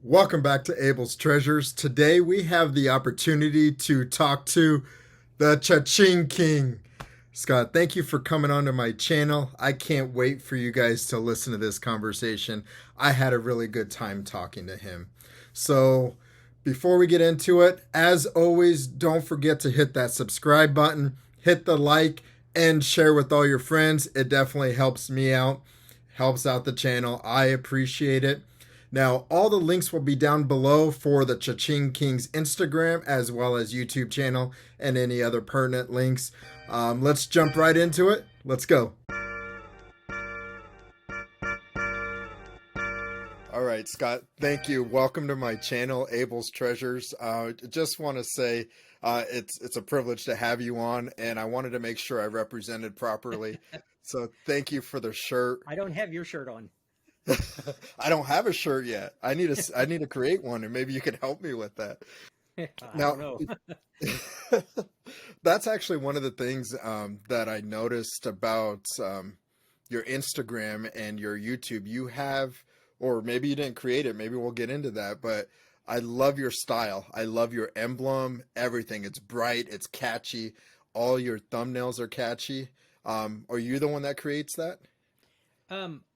Welcome back to Abel's Treasures. Today we have the opportunity to talk to the Cha-Ching King. Scott, thank you for coming onto my channel. I can't wait for you guys to listen to this conversation. I had a really good time talking to him. So, before we get into it, as always, don't forget to hit that subscribe button, hit the like, and share with all your friends. It definitely helps me out, helps out the channel. I appreciate it. Now, all the links will be down below for the Cha-Ching King's Instagram as well as YouTube channel and any other pertinent links. Let's jump right into it. Let's go. All right, Scott, thank you. Welcome to my channel, Abel's Treasures. Just want to say it's a privilege to have you on, and I wanted to make sure I represented properly. So thank you for the shirt. I don't have your shirt on. I don't have a shirt yet. I need to create one, and maybe you could help me with that. I Now, don't know. that's actually one of the things that I noticed about your Instagram and your YouTube. You have, or maybe you didn't create it. Maybe we'll get into that. But I love your style. I love your emblem. Everything. It's bright. It's catchy. All your thumbnails are catchy. Are you the one that creates that?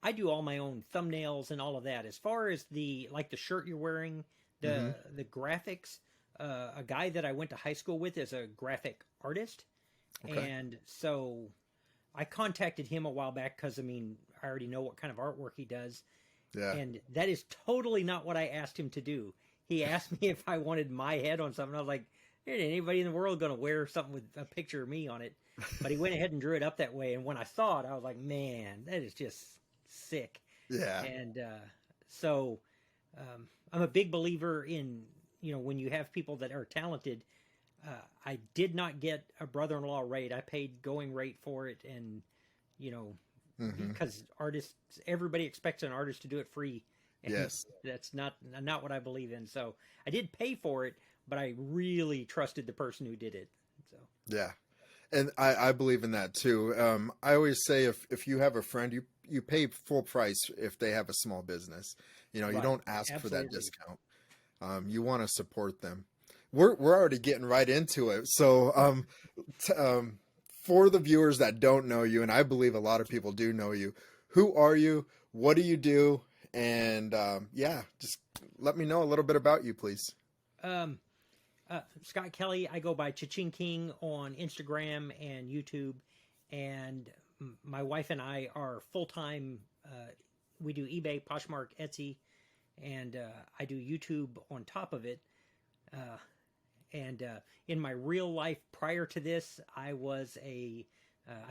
I do all my own thumbnails and all of that. As far as the shirt you're wearing, Mm-hmm. the graphics, a guy that I went to high school with is a graphic artist, Okay. and so I contacted him a while back because I already know what kind of artwork he does, Yeah. and that is totally not what I asked him to do. He asked me if I wanted my head on something. I was like, there ain't anybody in the world going to wear something with a picture of me on it. But he went ahead and drew it up that way. And when I saw it, I was like, man, that is just sick. Yeah. And so I'm a big believer in, when you have people that are talented. I did not get a brother-in-law rate. I paid going rate for it. And, you know, Mm-hmm. because everybody expects an artist to do it free. And Yes. that's not what I believe in. So I did pay for it, but I really trusted the person who did it. So Yeah. And I believe in that too. I always say if you have a friend, you pay full price if they have a small business. You right, don't ask for that absolutely. discount. You want to support them. We're already getting right into it. So t for the viewers that don't know you, and I believe a lot of people do know you, who are you? What do you do? And yeah, just let me know a little bit about you, please. Um, Scott Kelly, I go by Cha-Ching King on Instagram and YouTube, and my wife and I are full time. We do eBay, Poshmark, Etsy, and I do YouTube on top of it. Uh, and in my real life prior to this, I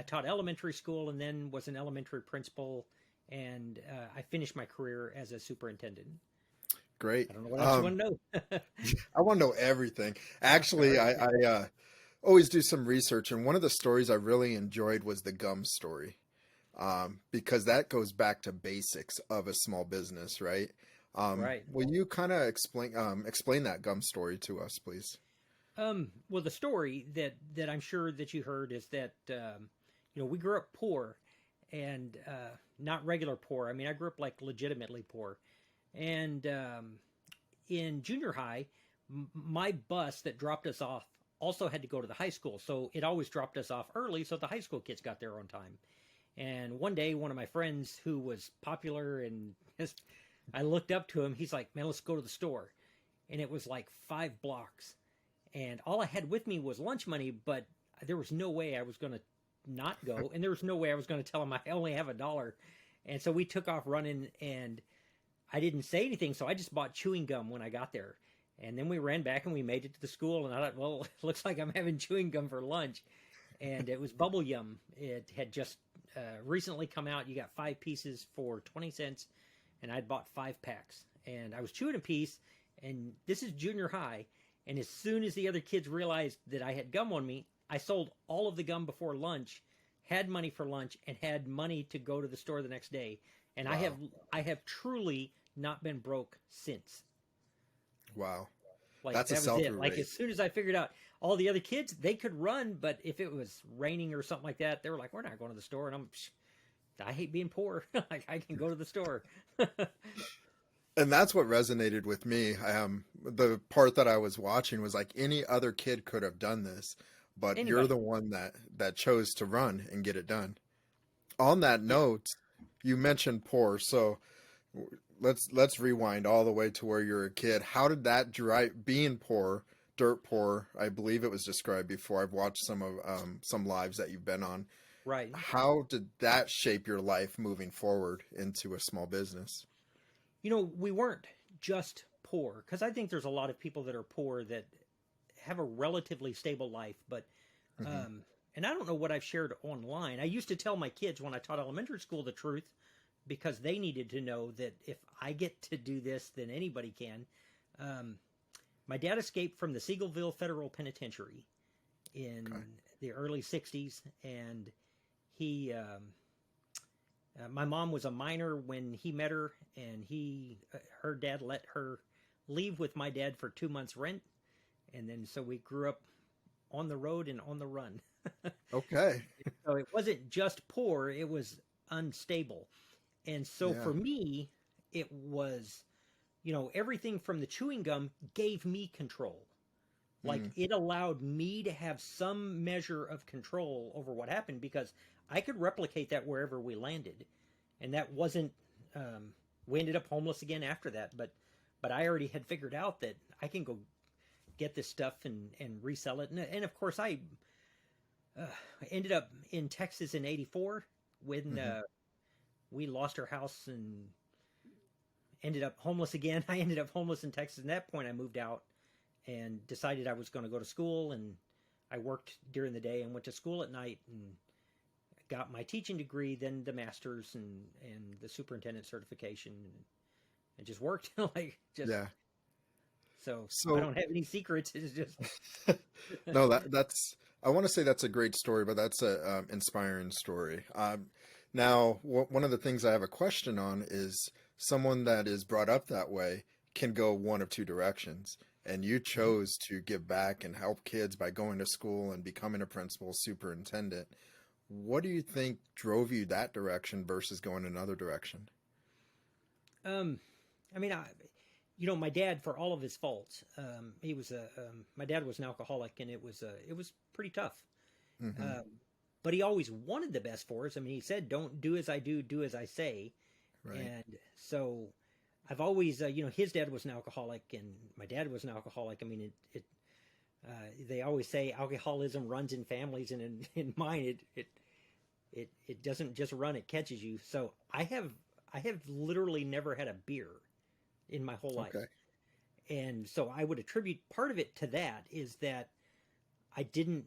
taught elementary school and then was an elementary principal, and I finished my career as a superintendent. Great. I don't know what else you want to know. I want to know everything. All Actually, right. I always do some research, and one of the stories I really enjoyed was the gum story, because that goes back to basics of a small business, right? Right. Will you kind of explain that gum story to us, please? Well, the story that I'm sure that you heard is that we grew up poor, and not regular poor. I mean, I grew up like legitimately poor, and in junior high, my bus that dropped us off also had to go to the high school, so it always dropped us off early, so the high school kids got there on time. And one day, one of my friends who was popular and just, I looked up to him. He's like, "Man, let's go to the store," and it was like 5 blocks, and all I had with me was lunch money, but there was no way I was going to not go, and there was no way I was going to tell him I only have $1. And so we took off running, and I didn't say anything, so I just bought chewing gum when I got there. And then we ran back and we made it to the school, and I thought, well, it looks like I'm having chewing gum for lunch. And it was Bubble Yum. It had just recently come out. You got 5 pieces for 20 cents, and I'd bought 5 packs. And I was chewing a piece, and this is junior high. And as soon as the other kids realized that I had gum on me, I sold all of the gum before lunch, had money for lunch, and had money to go to the store the next day. And Wow. I have truly not been broke since. Wow. Like That's a that was it. sell-through Like rate. as soon as I figured out all the other kids, they could run, but if it was raining or something like that, they were like, "We're not going to the store." And I hate being poor. Like I can go to the store. And that's what resonated with me. The part that I was watching was like any other kid could have done this, but you're Anybody. the one that chose to run and get it done. On that Yeah. note, you mentioned poor, so let's rewind all the way to where you're a kid. How did that drive being poor, dirt poor? I believe it was described before. I've watched some lives that you've been on. Right. How did that shape your life moving forward into a small business? We weren't just poor, because I think there's a lot of people that are poor that have a relatively stable life, but Hmm. um, and I don't know what I've shared online. I used to tell my kids when I taught elementary school the truth because they needed to know that if I get to do this, then anybody can. Um, my dad escaped from the Seagoville Federal Penitentiary in Okay. the early '60s, and he my mom was a minor when he met her, and her dad let her leave with my dad for 2 months rent, and then so we grew up on the road and on the run. Okay. So it wasn't just poor, it was unstable. And so Yeah. for me, it was, everything from the chewing gum gave me control. Like Mm. it allowed me to have some measure of control over what happened because I could replicate that wherever we landed. And that wasn't, we ended up homeless again after that, but I already had figured out that I can go get this stuff and resell it. And of course, uh, I ended up in Texas in '84 when Hmm. we lost our house and ended up homeless again. I ended up homeless in Texas. At that point, I moved out and decided I was going to go to school. And I worked during the day and went to school at night and got my teaching degree, then the master's and the superintendent certification, and just worked like just Yeah. so I So don't have any secrets. It's just no, that's I want to say that's a great story, but that's a inspiring story. Now, one of the things I have a question on is someone that is brought up that way can go one of two directions, and you chose to give back and help kids by going to school and becoming a principal superintendent. What do you think drove you that direction versus going another direction? um, I mean, my dad, for all of his faults, he was my dad was an alcoholic, and it was pretty tough. Hmm. Um, but he always wanted the best for us. I mean, he said, "Don't do as I do, do as I say." Right. And so I've always, his dad was an alcoholic, and my dad was an alcoholic. I mean, they always say alcoholism runs in families, and in mine, it doesn't just run; it catches you. So I have literally never had a beer in my whole life, Okay. and so I would attribute part of it to that is that I didn't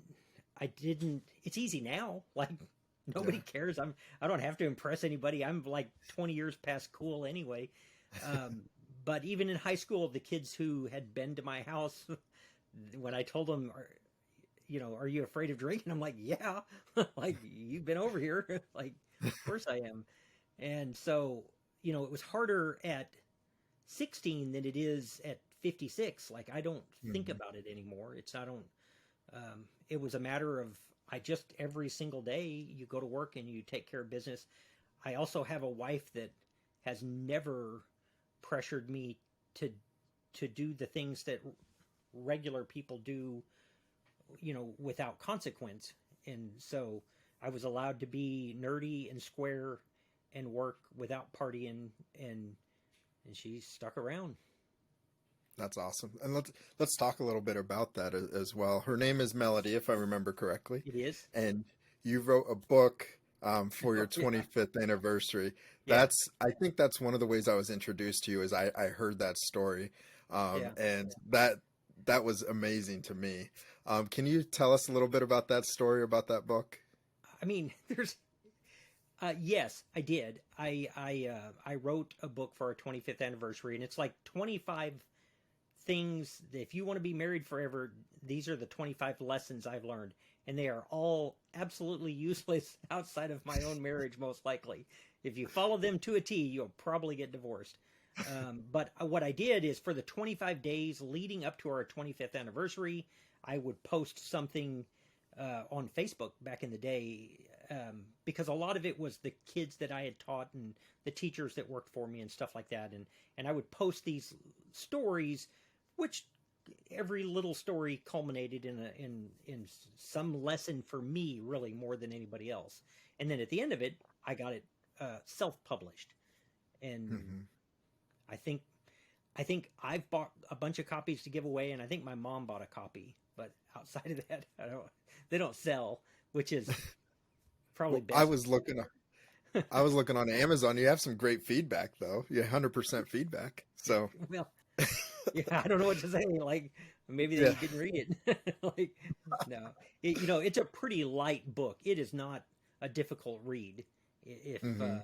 I didn't it's easy now. Like nobody Yeah. cares. I don't have to impress anybody. I'm like 20 years past cool anyway. Um, but even in high school, the kids who had been to my house, when I told them, are you afraid of drinking? I'm like, yeah, like you've been over here. Like, of course I am. And so, it was harder at 16 than it is at 56. Like I don't think Hmm. about it anymore. I don't, it was a matter of, I just, every single day you go to work and you take care of business. I also have a wife that has never pressured me to do the things that regular people do, without consequence. And so I was allowed to be nerdy and square and work without partying, and she stuck around. That's awesome. And let's talk a little bit about that as well. Her name is Melody, if I remember correctly, It is. and you wrote a book for your Yeah. 25th anniversary. Yeah. I think that's one of the ways I was introduced to you is I heard that story, Yeah. and that was amazing to me. Can you tell us a little bit about that story about that book? I mean, there's yes, I did. I wrote a book for our 25th anniversary, and it's like 25 things that if you want to be married forever, these are the 25 lessons I've learned, and they are all absolutely useless outside of my own marriage. Most likely, if you follow them to a T, you'll probably get divorced. But what I did is for the 25 days leading up to our 25th anniversary, I would post something on Facebook back in the day. because a lot of it was the kids that I had taught and the teachers that worked for me and stuff like that. And I would post these stories, which every little story culminated in some lesson for me, really more than anybody else. And then at the end of it, I got it self-published, and Hmm. I think I think I've bought a bunch of copies to give away, and I think my mom bought a copy. But outside of that, I don't. They don't sell, which is probably Well, best. I was looking on Amazon. You have some great feedback though. You 100% feedback. So Well, yeah, I don't know what to say. Like maybe they yeah. didn't read it. Like no, it's a pretty light book. It is not a difficult read. If Hmm.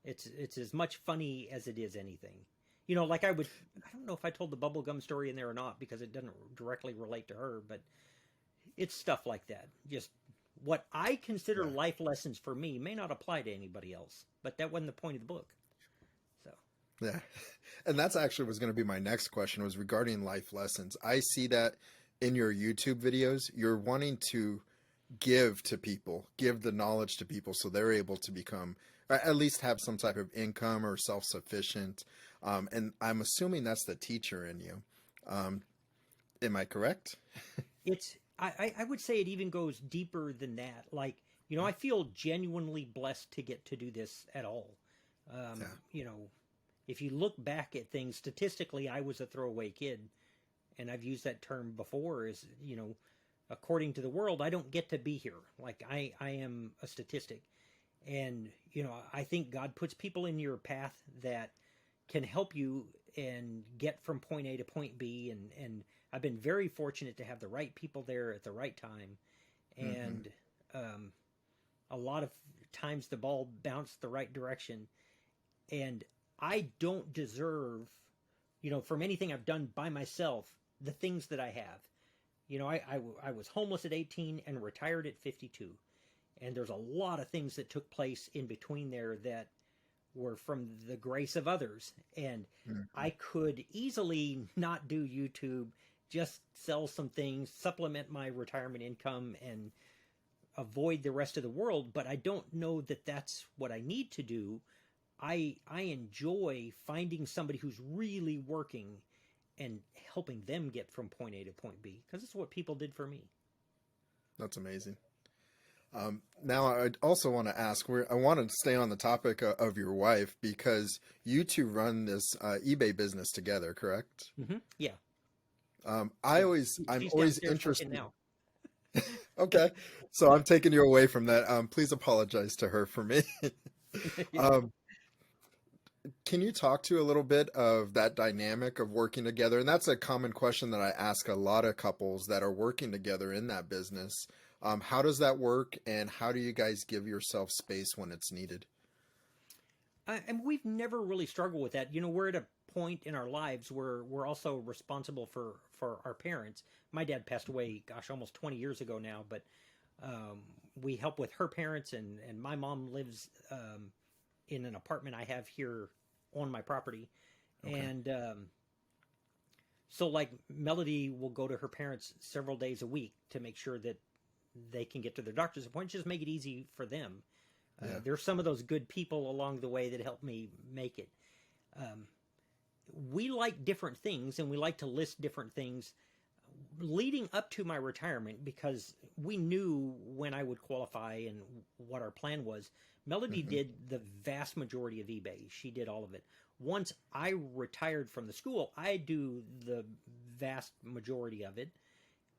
it's as much funny as it is anything. Like I don't know if I told the bubblegum story in there or not because it doesn't directly relate to her, but it's stuff like that. Just what I consider Yeah. life lessons for me may not apply to anybody else, but that wasn't the point of the book. So, Yeah. And that's actually was going to be my next question was regarding life lessons. I see that in your YouTube videos, you're wanting to give to people, give the knowledge to people so they're able to become, or at least have some type of income or self-sufficient. And I'm assuming that's the teacher in you. Um, am I correct? I would say it even goes deeper than that. Like, I feel genuinely blessed to get to do this at all. Um, Yeah. you know, if you look back at things statistically, I was a throwaway kid, and I've used that term before. According to the world, I don't get to be here. Like I am a statistic, and I think God puts people in your path that can help you and get from point A to point B, and I've been very fortunate to have the right people there at the right time, Hmm. and um, a lot of times the ball bounced the right direction, and I don't deserve, from anything I've done by myself, the things that I have. I was homeless at 18 and retired at 52. And there's a lot of things that took place in between there that were from the grace of others. And Hmm. I could easily not do YouTube, just sell some things, supplement my retirement income, and avoid the rest of the world. But I don't know that that's what I need to do. I enjoy finding somebody who's really working and helping them get from point A to point B because it's what people did for me. That's amazing. Now, I also want to ask, I want to stay on the topic of your wife because you two run this eBay business together, correct? Yeah, I yeah. always, I'm She's always downstairs working interested. now. Okay, so I'm taking you away from that. Please apologize to her for me. um, can you talk to a little bit of that dynamic of working together? And that's a common question that I ask a lot of couples that are working together in that business. How does that work, and how do you guys give yourself space when it's needed? And we've never really struggled with that. We're at a point in our lives where we're also responsible for our parents. My dad passed away, gosh, almost 20 years ago now, but um, we help with her parents, and my mom lives in an apartment I have here on my property. Okay. And so, like, Melody will go to her parents several days a week to make sure that they can get to their doctor's appointments, just make it easy for them. Yeah. There's some of those good people along the way that help me make it. Um, we like different things, and we like to list different things leading up to my retirement because we knew when I would qualify and what our plan was. Melody Hmm. did the vast majority of eBay. She did all of it. Once I retired from the school, I do the vast majority of it,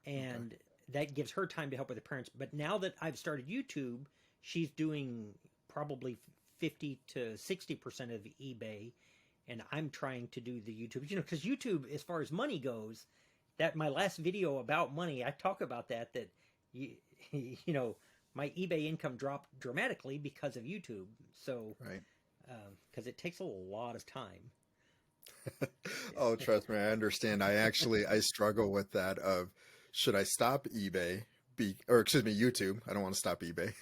Okay. and that gives her time to help with the parents. But now that I've started YouTube, she's doing probably 50 to 60% of eBay, and I'm trying to do the YouTube. Because YouTube, as far as money goes, that my last video about money, I talk about that you, you know my eBay income dropped dramatically because of YouTube. So Right. because it takes a lot of time. Oh, trust me, I understand. I struggle with that of should I stop eBay or excuse me, YouTube. I don't want to stop eBay.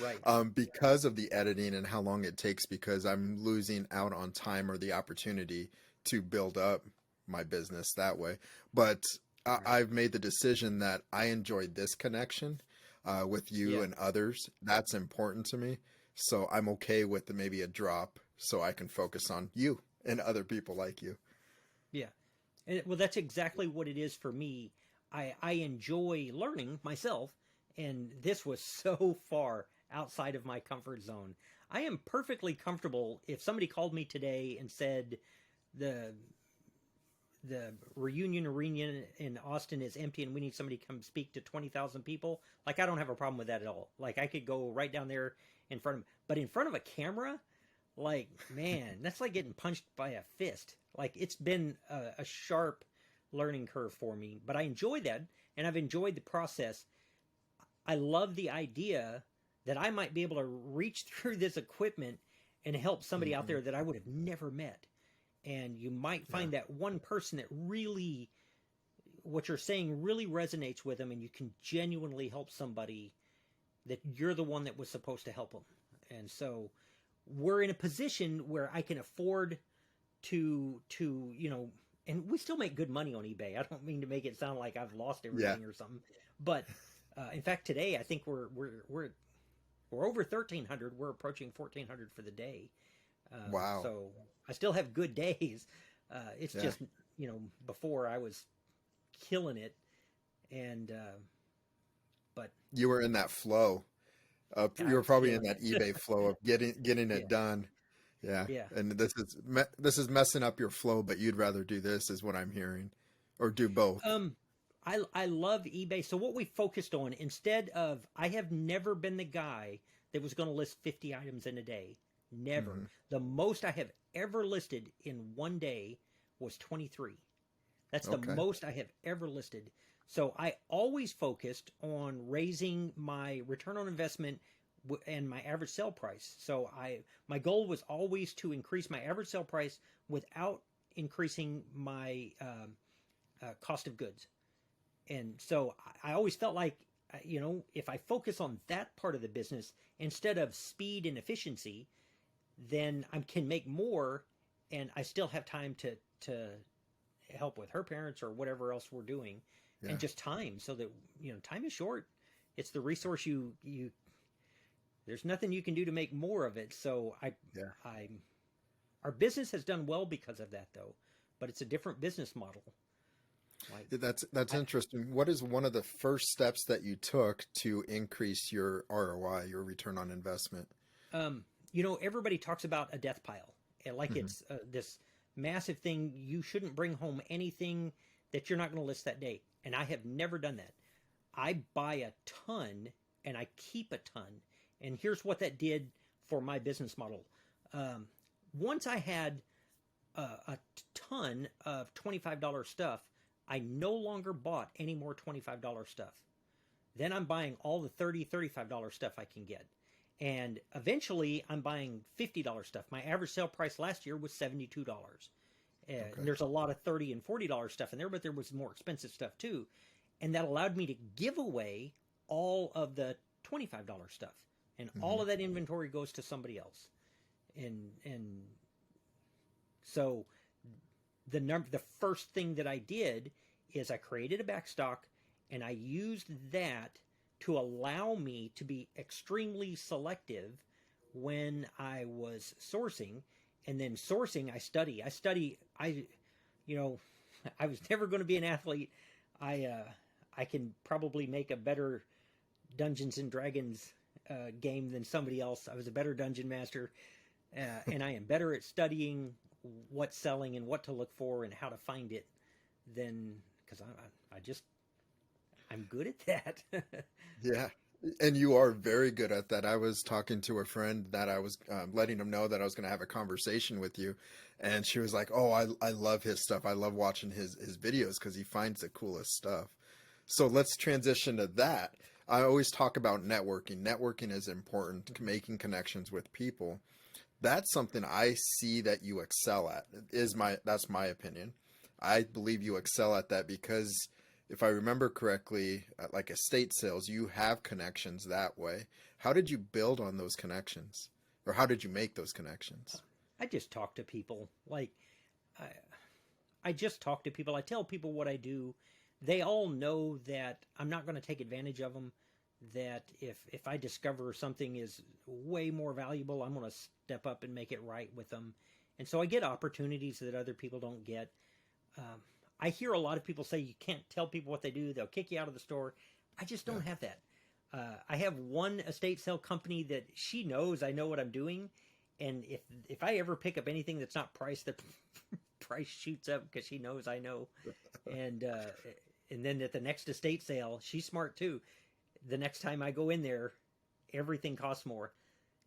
Right. Because of the editing and how long it takes because I'm losing out on time or the opportunity to build up my business that way. But Right. I've made the decision that I enjoy this connection. with you Yeah. and others. That's important to me. So I'm okay with maybe a drop so I can focus on you and other people like you. Yeah. Well, that's exactly what it is for me. I enjoy learning myself, and this was so far outside of my comfort zone. I am perfectly comfortable if somebody called me today and said the the reunion arena in Austin is empty and we need somebody to come speak to 20,000 people. Like, I don't have a problem with that at all. Like, I could go right down there in front of, but in front of a camera, like, man, that's like getting punched by a fist. Like, it's been a sharp learning curve for me, but I enjoy that, and I've enjoyed the process. I love the idea that I might be able to reach through this equipment and help somebody out Hmm. there that I would have never met. And you might Yeah. find that one person that really, what you're saying really resonates with them, and you can genuinely help somebody that you're the one that was supposed to help them. And so we're in a position where I can afford to and we still make good money on eBay. I don't mean to make it sound like I've lost Yeah. everything or something, but in fact, today I think we're over 1,300. We're approaching 1,400 for the day. Wow. So I still have good days. It's Yeah. just before I was killing it, and but You were in that flow. I You were was probably in killing that it. eBay flow of getting Yeah, it done. Yeah. yeah. And this is messing up your flow, but you'd rather do this is what I'm hearing, or do both. Um, I love eBay. So what we focused on instead of I have never been the guy that was going to list 50 items in a day. Never. Hmm. The most I have ever listed in one day was 23. That's the Okay. most I have ever listed. So I always focused on raising my return on investment and my average sale price. So my goal was always to increase my average sale price without increasing my cost of goods. And so I always felt like if I focus on that part of the business instead of speed and efficiency, then I can make more, and I still have time to help with her parents or whatever else we're doing, and Yeah. just time, so that time is short. It's the resource you there's nothing you can do to make more of it. So Yeah. I our business has done well because of that, though, but it's a different business model. Like That's I interesting. What is one of the first steps that you took to increase your ROI, your return on investment? um everybody talks about a death pile, and like Hmm. it's this massive thing. You shouldn't bring home anything that you're not going to list that day, and I have never done that. I buy a ton and I keep a ton. And here's what that did for my business model. Um, Once I had a ton of $25 stuff, I no longer bought any more $25 stuff. Then I'm buying all the $35 stuff I can get. And eventually I'm buying $50 stuff. My average sale price last year was $72. And Okay. there's a lot of $30 and $40 stuff in there, but there was more expensive stuff too. And that allowed me to give away all of the $25 stuff. And all Hmm. of that inventory goes to somebody else. And so the first thing that I did is I created a backstock, and I used that to allow me to be extremely selective when I was sourcing. And then sourcing, I you know I was never going to be an athlete. I can probably make a better Dungeons and Dragons game than somebody else. I was a better dungeon master, and I am better at studying what's selling and what to look for and how to find it than because I'm good at that. Yeah. And you are very good at that. I was talking to a friend that I was letting him know that I was going to have a conversation with you. And she was like, "Oh, I love his stuff. I love watching his videos because he finds the coolest stuff." So let's transition to that. I always talk about networking. Networking is important, making connections with people. That's something I see that you excel at. That's my opinion. I believe you excel at that because if I remember correctly, like estate sales, you have connections that way. How did you build on those connections? Or how did you make those connections? I just talk to people. Like I, I just talk to people. I tell people what I do. They all know that I'm not going to take advantage of them. that if I discover something is way more valuable, I'm going to step up and make it right with them. And so I get opportunities that other people don't get. Um, I hear a lot of people say you can't tell people what they do; they'll kick you out of the store. I just don't have that. I have one estate sale company that she knows I know what I'm doing, and if I ever pick up anything that's not priced, the price shoots up because she knows I know. And and then at the next estate sale, she's smart too. The next time I go in there, everything costs more.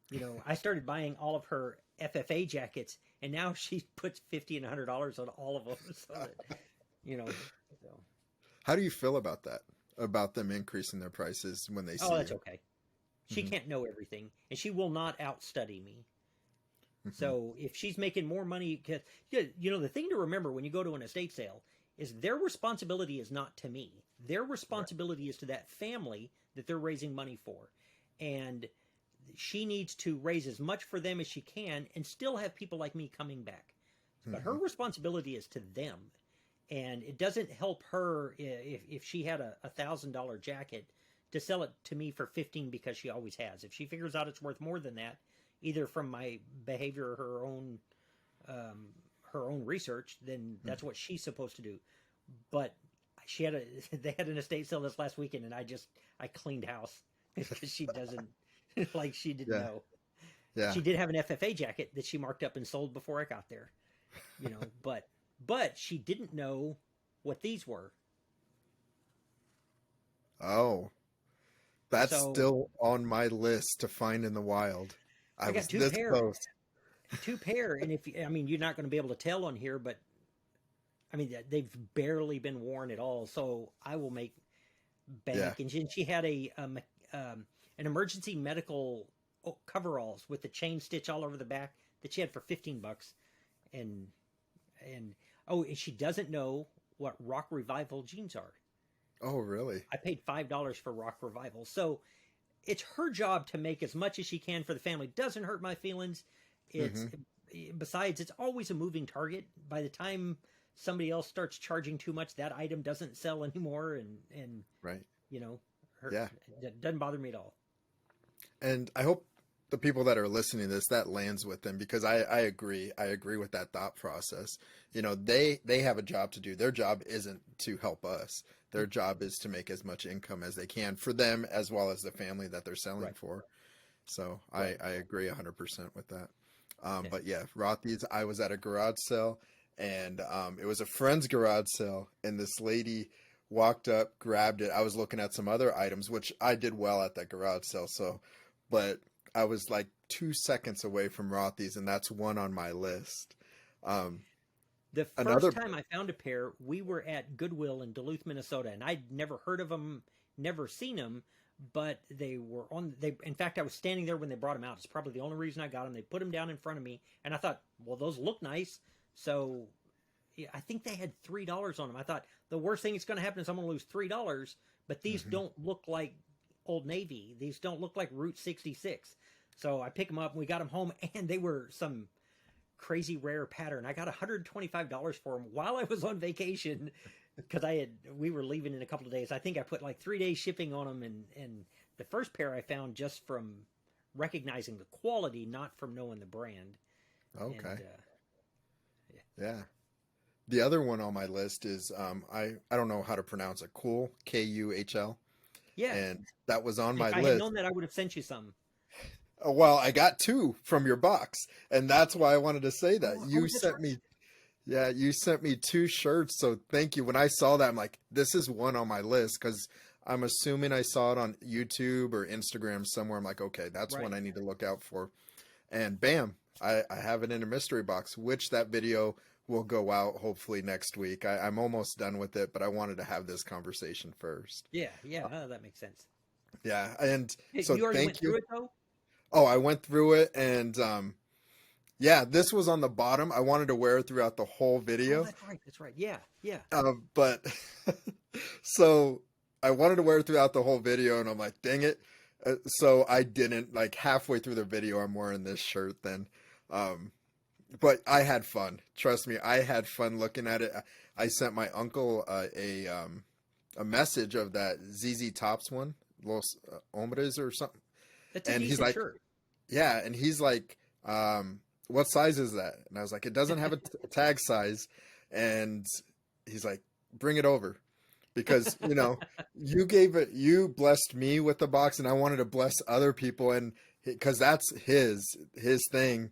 You know, I started buying all of her FFA jackets, and now she puts $50 and $100 on all of them. So that, you know, so. How do you feel about that? About them increasing their prices when they see Oh, that's you? okay. She Hmm. can't know everything, and she will not outstudy me. Hmm. So if she's making more money, cause, you know, the thing to remember when you go to an estate sale is their responsibility is not to me. Their Right. responsibility is to that family that they're raising money for. And she needs to raise as much for them as she can and still have people like me coming back. But her Hmm. responsibility is to them. And it doesn't help her if she had a $1,000 jacket to sell it to me for 15 because she always has. If she figures out it's worth more than that, either from my behavior or um, her own research, then that's what she's supposed to do. But she had a they had an estate sale this last weekend, and I cleaned house because she doesn't like she didn't Yeah. know. Yeah. She did have an FFA jacket that she marked up and sold before I got there, you know. But she didn't know what these were. Oh, that's So still on my list to find in the wild. I I got was this close. two pair, and if I mean you're not going to be able to tell on here, but I mean they've barely been worn at all. So I will make Yeah. bank. And she had an emergency medical coveralls with the chain stitch all over the back that she had for $15, and and oh, and she doesn't know what Rock Revival jeans are. Oh, really? I paid $5 for Rock Revival, so it's her job to make as much as she can for the family. Doesn't hurt my feelings. It's Hmm. besides, it's always a moving target. By the time somebody else starts charging too much, that item doesn't sell anymore, and Right. you know, her Yeah. it doesn't bother me at all. And I hope the people that are listening to this that lands with them because I agree. I agree with that thought process. You know, they have a job to do. Their job isn't to help us. Their job is to make as much income as they can for them as well as the family that they're selling Right, for. So right. I agree 100% with that. Yeah. But yeah, Rothy's, I was at a garage sale and it was a friend's garage sale and this lady walked up, grabbed it. I was looking at some other items, which I did well at that garage sale. So, but I was like 2 seconds away from Rothy's and that's one on my list. Um, The first another, time I found a pair, we were at Goodwill in Duluth, Minnesota, and I'd never heard of them, never seen them, but they were on. They, in fact, I was standing there when they brought them out. It's probably the only reason I got them. They put them down in front of me, and I thought, well, those look nice. So yeah, I think they had $3 on them. I thought the worst thing that's going to happen is I'm going to lose $3, but these Mhm. don't look like Old Navy. These don't look like Route 66. So I picked them up and we got them home, and they were some crazy rare pattern. I got $125 for them while I was on vacation because we were leaving in a couple of days. I think I put like 3 days shipping on them, and the first pair I found just from recognizing the quality, not from knowing the brand. And okay. yeah, Yeah. The other one on my list is I don't know how to pronounce it. Cool, Kuhl, yeah. and that was on If my I had list. known that, I would have sent you some. Well, I got two from your box, and that's why I wanted to say that. Oh, that's right. Yeah, you sent me two shirts, so thank you. When I saw that, I'm like, this is one on my list because I'm assuming I saw it on YouTube or Instagram somewhere. I'm like, okay, that's one Right. I need to look out for. And bam, I have it in a mystery box, which that video will go out hopefully next week. I'm almost done with it, but I wanted to have this conversation first. Yeah, yeah. That makes sense. Yeah, and so You already went thank you. through it though. Oh, I went through it and yeah, this was on the bottom. I wanted to wear it throughout the whole Oh, video. that's right. That's right. Yeah, yeah. But so I wanted to wear it throughout the whole video, and I'm like, dang it. So I didn't. Like halfway through the video, I'm wearing this shirt then. Um, but I had fun. Trust me, I had fun looking at it. I sent my uncle a message of that ZZ Tops one Los Hombres or something. That's a And he's decent like, shirt. yeah, and he's like, what size is that? And I was like, it doesn't have a tag size. And he's like, bring it over. Because, you blessed me with the box and I wanted to bless other people. And because that's his thing.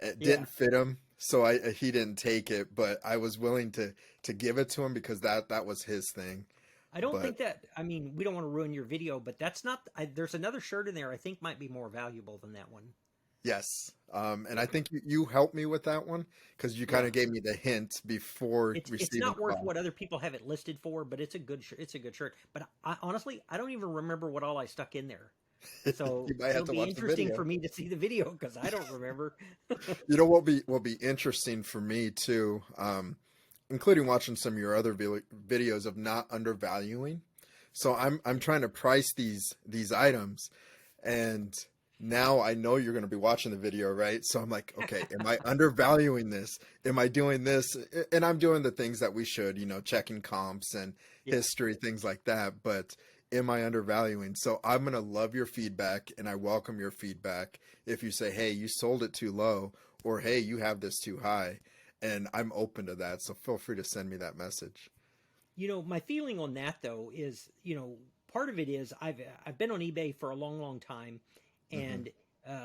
It Yeah. didn't fit him. So he didn't take it, but I was willing to give it to him because that was his thing. I don't But think that, I mean, we don't want to ruin your video, but that's not, there's another shirt in there I think might be more valuable than that one. yes. And I Yeah. think you helped me with that one because you kind Yeah. of gave me the hint before It's receiving not the worth box. what other people have it listed for, but it's a good shirt. But honestly, I don't even remember what all I stuck in there. So You might have it'll to be watch the interesting video. for me to see the video because I don't remember. You know what be interesting for me too, including watching some of your other videos of not undervaluing. So I'm trying to price these items, and now I know you're going to be watching the video, right? So I'm like, okay, am I undervaluing this? Am I doing this? And I'm doing the things that we should, checking comps and Yeah. history, things like that. But am I undervaluing? So I'm going to love your feedback, and I welcome your feedback. If you say, hey, you sold it too low, or hey, you have this too high, and I'm open to that. So feel free to send me that message. My feeling on that though is, part of it is I've been on eBay for a long, long time, Hmm. and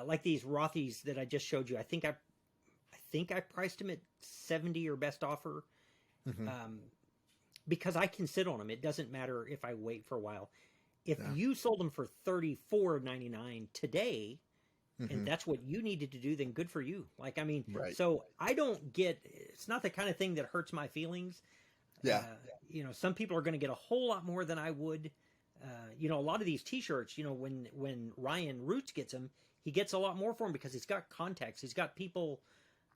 like these Rothy's that I just showed you, I think I priced them at 70 or best offer, Hmm. um, because I can sit on them. It doesn't matter if I wait for a while. If Yeah. you sold them for 34.99 today, and Hmm. that's what you needed to do, then good for you. Like, I mean, Right. so I don't get. It's not the kind of thing that hurts my feelings. Yeah. Some people are going to get a whole lot more than I would. A lot of these T-shirts, when Ryan Roots gets them, he gets a lot more for them because he's got contacts. He's got people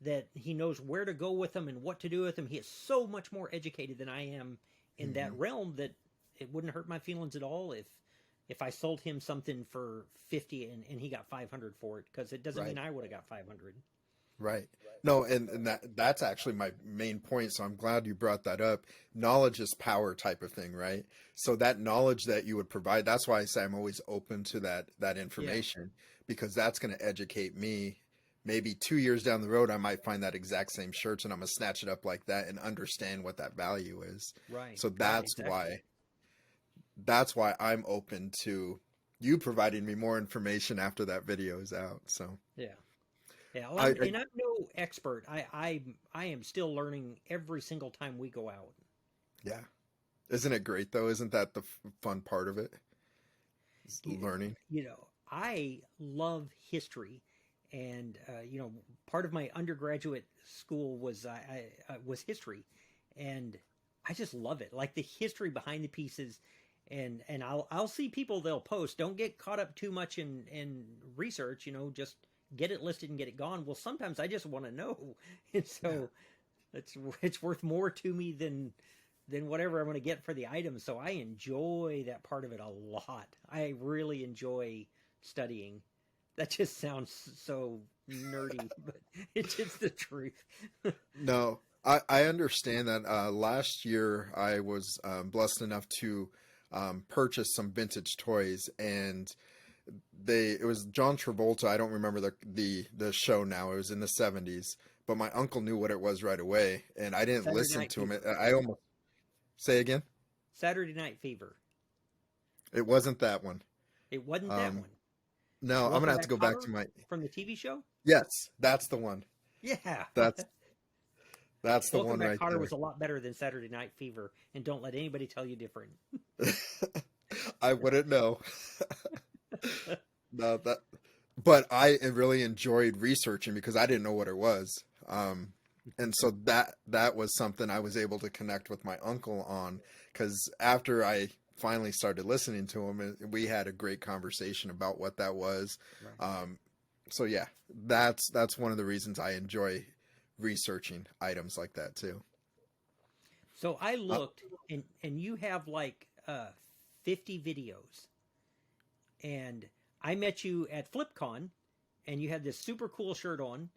that he knows where to go with them and what to do with them. He is so much more educated than I am in that Hmm. realm that it wouldn't hurt my feelings at all if I sold him something for 50 and he got 500 for it, because it doesn't mean Right. I would have got 500. Right. No, and that's actually my main point. So I'm glad you brought that up. Knowledge is power type of thing, right? So that knowledge that you would provide, that's why I say I'm always open to that Yeah. information because that's going to educate me. Maybe 2 years down the road, I might find that exact same shirts and I'm gonna snatch it up like that and understand what that value is. Right. So Right. that's Exactly. why I'm open to you providing me more information after that video is out. So Yeah. Yeah. Well, I I'm no expert. I am still learning every single time we go out. yeah. Isn't it great though? Isn't that the fun part of it? Is you, learning. I love history, and part of my undergraduate school was was history, and I just love it, like the history behind the pieces. And I'll see people, they'll post, don't get caught up too much in research, just get it listed and get it gone. Well, sometimes I just want to know, and Yeah. so it's worth more to me than whatever I'm going to get for the item. So I enjoy that part of it a lot. I really enjoy studying. That just sounds so nerdy, but it's just the truth. No, I understand that. Last year, I was blessed enough to purchase some vintage toys, and it was John Travolta. I don't remember the show now. It was in the '70s, but my uncle knew what it was right away, and I didn't Saturday listen Night to him. Fever. I almost say again. Saturday Night Fever. It wasn't that one. It wasn't that Um, one. no, I'm Walter gonna have to go back Mercado to my. from the TV show. Yes, that's the one. Yeah. That's that's the Walter one right Mercado there. was a lot better than Saturday Night Fever, and don't let anybody tell you different. I wouldn't know. No, but I really enjoyed researching because I didn't know what it was. And so that was something I was able to connect with my uncle on because after I finally started listening to him, we had a great conversation about what that was. Right. Um, so yeah, that's one of the reasons I enjoy researching items like that too. So I Uh, looked, and you have like 50 videos, and I met you at FlipCon, and you had this super cool shirt on,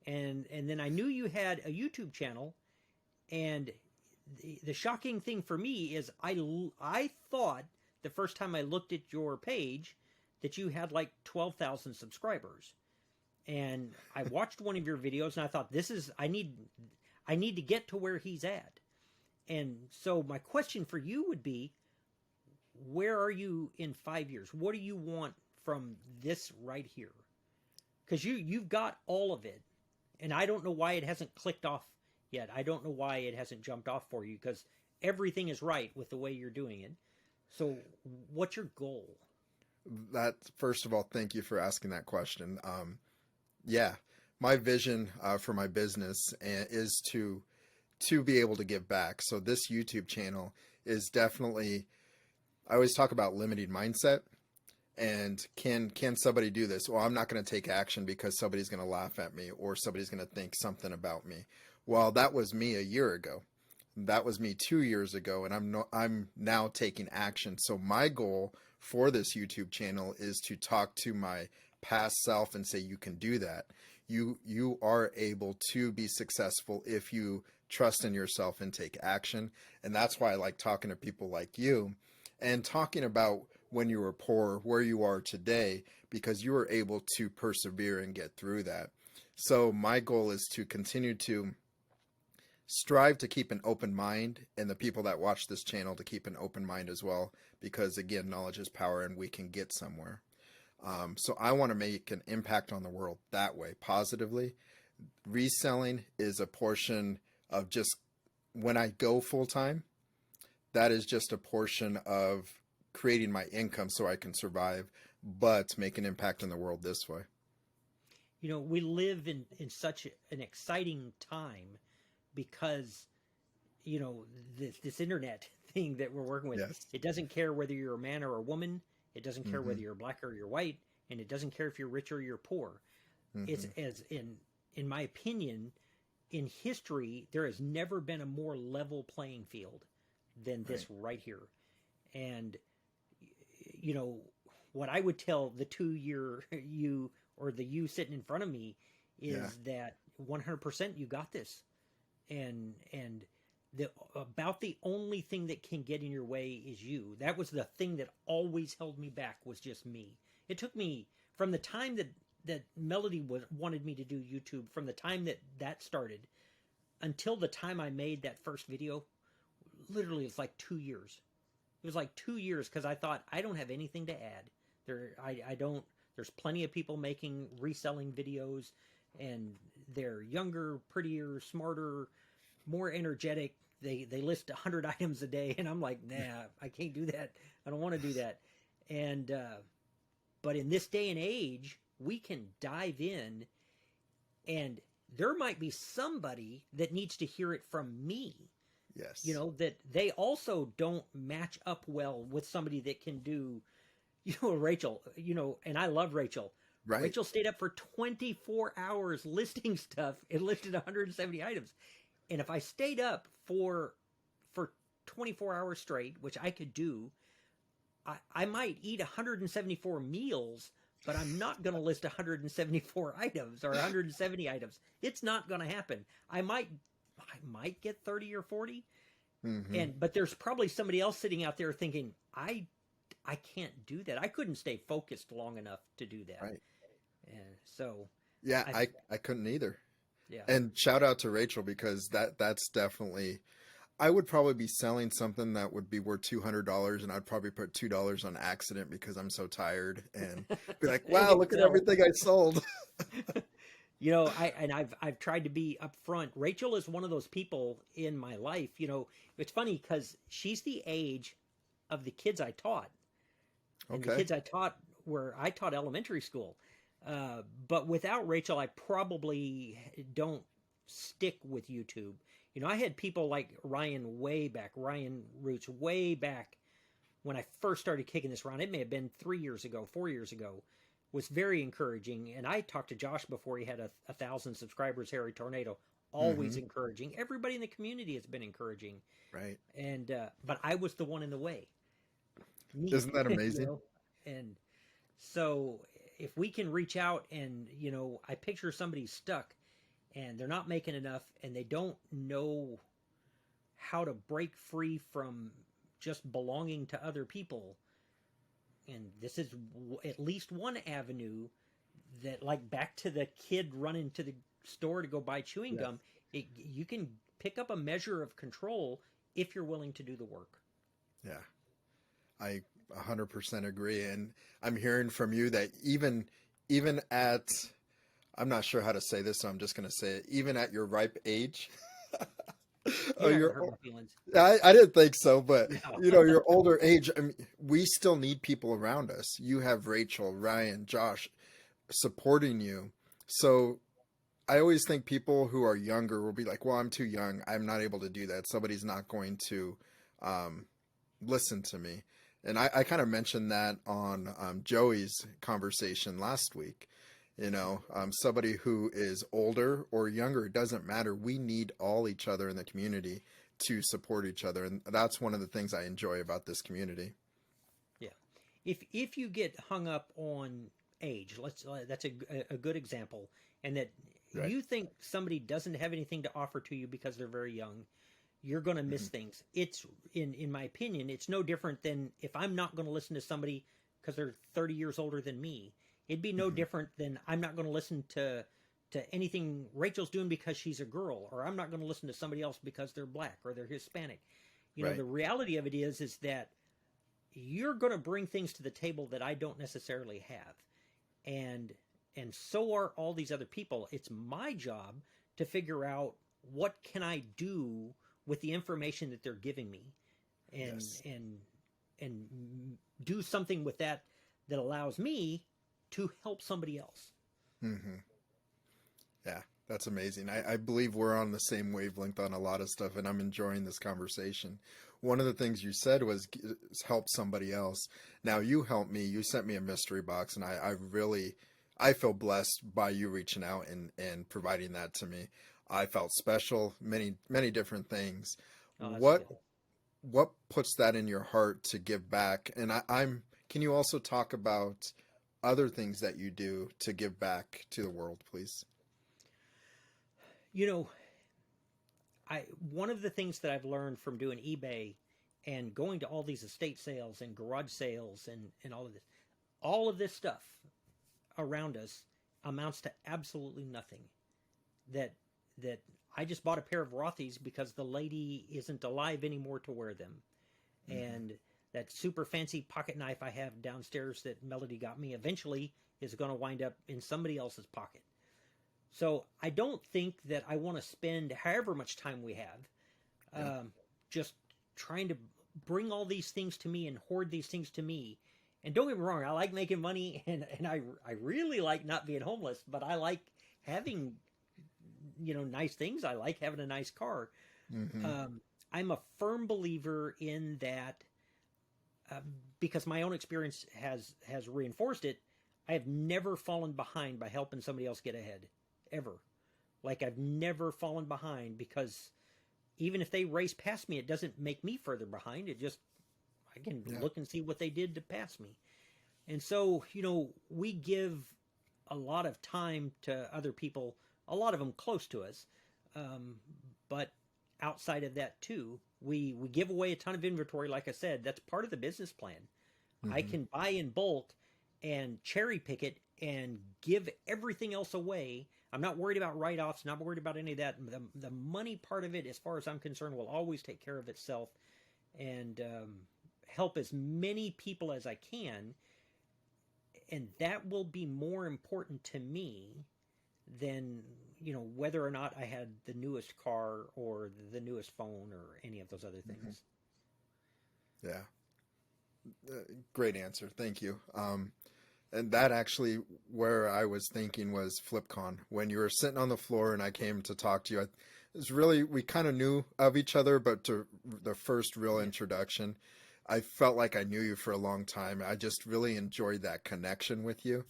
and then I knew you had a YouTube channel, and the shocking thing for me is I thought the first time I looked at your page that you had like 12,000 subscribers. And I watched one of your videos and I thought, I need to get to where he's at. And so my question for you would be, where are you in 5 years? What do you want from this right here? Because you've got all of it. And I don't know why it hasn't clicked off yet. I don't know why it hasn't jumped off for you, because everything is right with the way you're doing it. So what's your goal? That, first of all, thank you for asking that question. Yeah, my vision for my business is to be able to give back. So this YouTube channel is definitely, I always talk about limiting mindset. And can somebody do this? Well, I'm not going to take action because somebody's going to laugh at me or somebody's going to think something about me. Well, that was me a year ago. That was me 2 years ago, and I'm now taking action. So my goal for this YouTube channel is to talk to my past self and say, you can do that. You are able to be successful if you trust in yourself and take action. And that's why I like talking to people like you and talking about when you were poor, where you are today, because you were able to persevere and get through that. So my goal is to continue to strive to keep an open mind, and the people that watch this channel to keep an open mind as well, because again, knowledge is power and we can get somewhere. So I want to make an impact on the world that way, positively. Reselling is a portion of just when I go full time, that is just a portion of creating my income so I can survive, but make an impact in the world this way. You know, we live in such an exciting time because, you know, this internet thing that we're working with, Yes. it doesn't care whether you're a man or a woman. It doesn't care whether you're black or you're white, and it doesn't care if you're rich or you're poor. It's, as in my opinion, in history, there has never been a more level playing field than this right here. And, you know, what I would tell the 2-year you or the you sitting in front of me is that 100% you got this. And about the only thing that can get in your way is you. That was the thing that always held me back, was just me. It took me from the time that Melody wanted me to do YouTube, from the time that started until the time I made that first video, literally it's like 2 years. It was like 2 years, because I thought, I don't have anything to add. I don't. There's plenty of people making reselling videos, and they're younger, prettier, smarter, more energetic. They list 100 items a day, and I'm like, nah, I can't do that. I don't want to do that. And but in this day and age, we can dive in, and there might be somebody that needs to hear it from me. Yes. You know, that they also don't match up well with somebody that can do, you know, Rachel, you know, and I love Rachel. Right. Rachel stayed up for 24 hours listing stuff and listed 170 items. And if I stayed up for 24 hours straight, which I could do, I might eat 174 meals, but I'm not going to list 174 items or 170 items. It's not going to happen. I might get 30 or 40. But there's probably somebody else sitting out there thinking, I can't do that. I couldn't stay focused long enough to do that. Right. And so yeah, I couldn't either. Yeah. And shout out to Rachel, because that's definitely, I would probably be selling something that would be worth $200, and I'd probably put $2 on accident because I'm so tired, and be like, wow, look at everything I sold. You know, I've tried to be upfront. Rachel is one of those people in my life. You know, it's funny because she's the age of the kids I taught. And the kids I taught I taught elementary school. But without Rachel, I probably don't stick with YouTube. You know, I had people like Ryan Roots way back when I first started kicking this around. It may have been 3 years ago, 4 years ago. Was very encouraging. And I talked to Josh before he had 1,000 subscribers, Harry Tornado, always encouraging. Everybody in the community has been encouraging. Right. And, but I was the one in the way. Isn't that amazing? You know? And so if we can reach out and, you know, I picture somebody stuck and they're not making enough and they don't know how to break free from just belonging to other people. and this is at least one avenue that, like, back to the kid running to the store to go buy chewing gum, you can pick up a measure of control if you're willing to do the work. Yeah, I 100% agree. And I'm hearing from you that even at, I'm not sure how to say this, so I'm just going to say it, even at your ripe age, You're not going to your hurt my feelings. I didn't think so, but No. your older age, I mean, we still need people around us. You have Rachel, Ryan, Josh supporting you. So I always think people who are younger will be like, well, I'm too young. I'm not able to do that. Somebody's not going to um, listen to me. And I kind of mentioned that on Joey's conversation last week. Somebody who is older or younger, it doesn't matter. We need all each other in the community to support each other. And that's one of the things I enjoy about this community. Yeah. If you get hung up on age, that's a good example, and that Right. you think somebody doesn't have anything to offer to you because they're very young, you're going to miss things. It's in my opinion, it's no different than if I'm not going to listen to somebody because they're 30 years older than me. It'd be no different than I'm not going to listen to anything Rachel's doing because she's a girl, or I'm not going to listen to somebody else because they're black or they're Hispanic. Right. The reality of it is that you're going to bring things to the table that I don't necessarily have. And so are all these other people. It's my job to figure out what can I do with the information that they're giving me, and Yes. and do something with that allows me to help somebody else. hmm Yeah, that's amazing. I believe we're on the same wavelength on a lot of stuff, and I'm enjoying this conversation. One of the things you said was help somebody else. Now you helped me. You sent me a mystery box, and I feel blessed by you reaching out and providing that to me. I felt special, many different things. Oh, that's What good. what puts that in your heart to give back? And can you also talk about other things that you do to give back to the world, please? You know, I one of the things that I've learned from doing eBay and going to all these estate sales and garage sales and all of this stuff around us amounts to absolutely nothing. That that I just bought a pair of Rothy's because the lady isn't alive anymore to wear them. hmm And that super fancy pocket knife I have downstairs that Melody got me eventually is going to wind up in somebody else's pocket. So I don't think that I want to spend however much time we have Yeah. just trying to bring all these things to me and hoard these things to me. And don't get me wrong, I like making money, and I really like not being homeless, but I like having nice things. I like having a nice car. hmm I'm a firm believer in that, uh, because my own experience has reinforced it. I have never fallen behind by helping somebody else get ahead, ever. Like, I've never fallen behind because even if they race past me, it doesn't make me further behind. It just, I can Yeah. look and see what they did to pass me. And so, we give a lot of time to other people, a lot of them close to us. Um, but outside of that too, we give away a ton of inventory. Like I said, that's part of the business plan. I hmm can buy in bulk and cherry pick it and give everything else away. I'm not worried about write-offs, not worried about any of that. The money part of it, as far as I'm concerned, will always take care of itself, and help as many people as I can. And that will be more important to me than whether or not I had the newest car or the newest phone or any of those other hmm things. Yeah. Great answer. Thank you. And that actually, where I was thinking was FlipCon. When you were sitting on the floor and I came to talk to you, it was really, we kind of knew of each other, but to the first real Yeah. introduction, I felt like I knew you for a long time. I just really enjoyed that connection with you.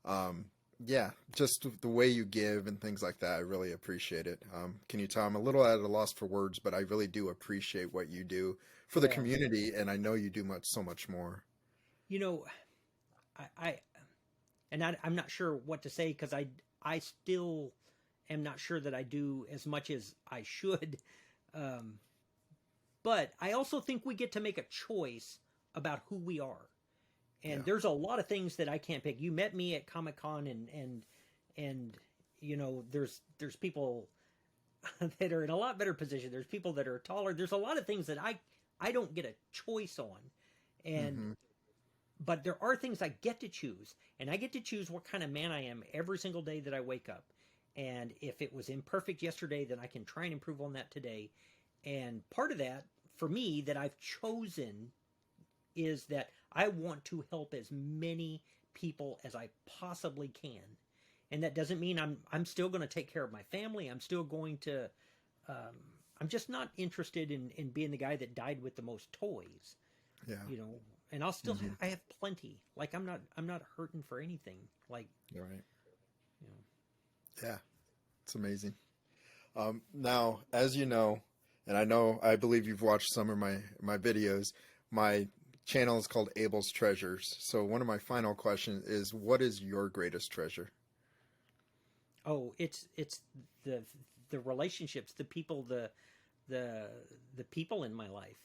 Um, yeah, just the way you give and things like that, I really appreciate it. Can you tell I'm a little at a loss for words, but I really do appreciate what you do for the Well, community, and I know you do so much more. you know, I and I'm not sure what to say because I still am not sure that I do as much as I should. Um, but I also think we get to make a choice about who we are. And Yeah. there's a lot of things that I can't pick. You met me at Comic Con, and there's people that are in a lot better position. There's people that are taller. There's a lot of things that I don't get a choice on, and Mm-hmm. but there are things I get to choose, and I get to choose what kind of man I am every single day that I wake up. And if it was imperfect yesterday, then I can try and improve on that today. And part of that, for me, that I've chosen is that I want to help as many people as I possibly can. And that doesn't mean I'm still going to take care of my family. I'm still going to. Um, I'm just not interested in being the guy that died with the most toys, Yeah. you know. And I'll still Mm-hmm. I have plenty. Like I'm not hurting for anything. Like You're right. you know. Yeah. It's amazing. Now, as you know, and I believe you've watched some of my videos. My channel is called Abel's Treasures. So one of my final questions is, what is your greatest treasure? Oh, it's the the relationships, the people, the the people in my life.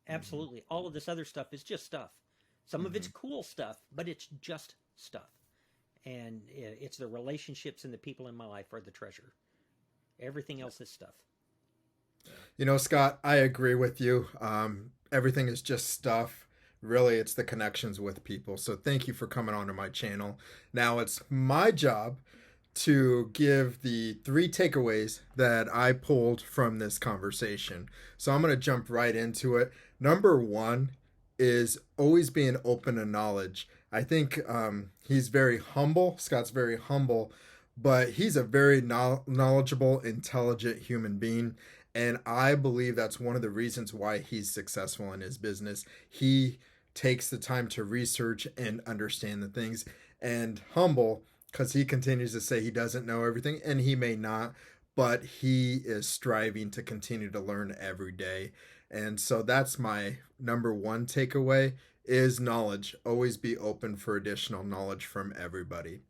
Mm-hmm. Absolutely. All of this other stuff is just stuff. Some of it's Mm-hmm. cool stuff, but it's just stuff. And it's the relationships and the people in my life are the treasure. Everything else is stuff. You know, Scott, I agree with you. Everything is just stuff. Really, it's the connections with people. So thank you for coming onto my channel. Now it's my job to give the three takeaways that I pulled from this conversation. So I'm going to jump right into it. Number one is always being open to knowledge. I think he's very humble. Scott's very humble, but he's a very knowledgeable, intelligent human being. And I believe that's one of the reasons why he's successful in his business. He takes the time to research and understand the things, and humble because he continues to say he doesn't know everything, and he may not, but he is striving to continue to learn every day. And so that's my number one takeaway is knowledge. Always be open for additional knowledge from everybody.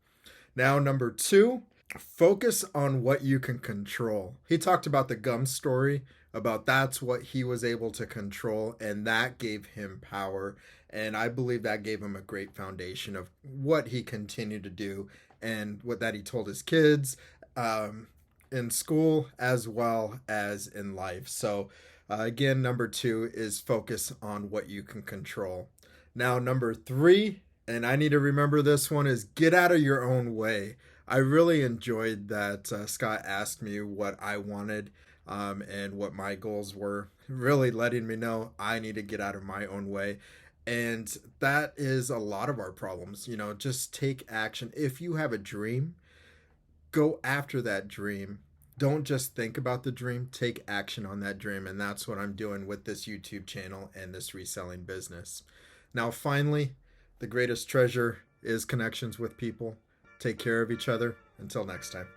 Now, number two, focus on what you can control. He talked about the gum story, about that's what he was able to control, and that gave him power. And I believe that gave him a great foundation of what he continued to do and what that he told his kids um, in school as well as in life. So, again, number two is focus on what you can control. Now, number three, and I need to remember this one, is get out of your own way. I really enjoyed that Scott asked me what I wanted and what my goals were, really letting me know I need to get out of my own way. And that is a lot of our problems. You know, just take action. If you have a dream, go after that dream. Don't just think about the dream, take action on that dream. And that's what I'm doing with this YouTube channel and this reselling business. Now, finally, the greatest treasure is connections with people. Take care of each other. Until next time.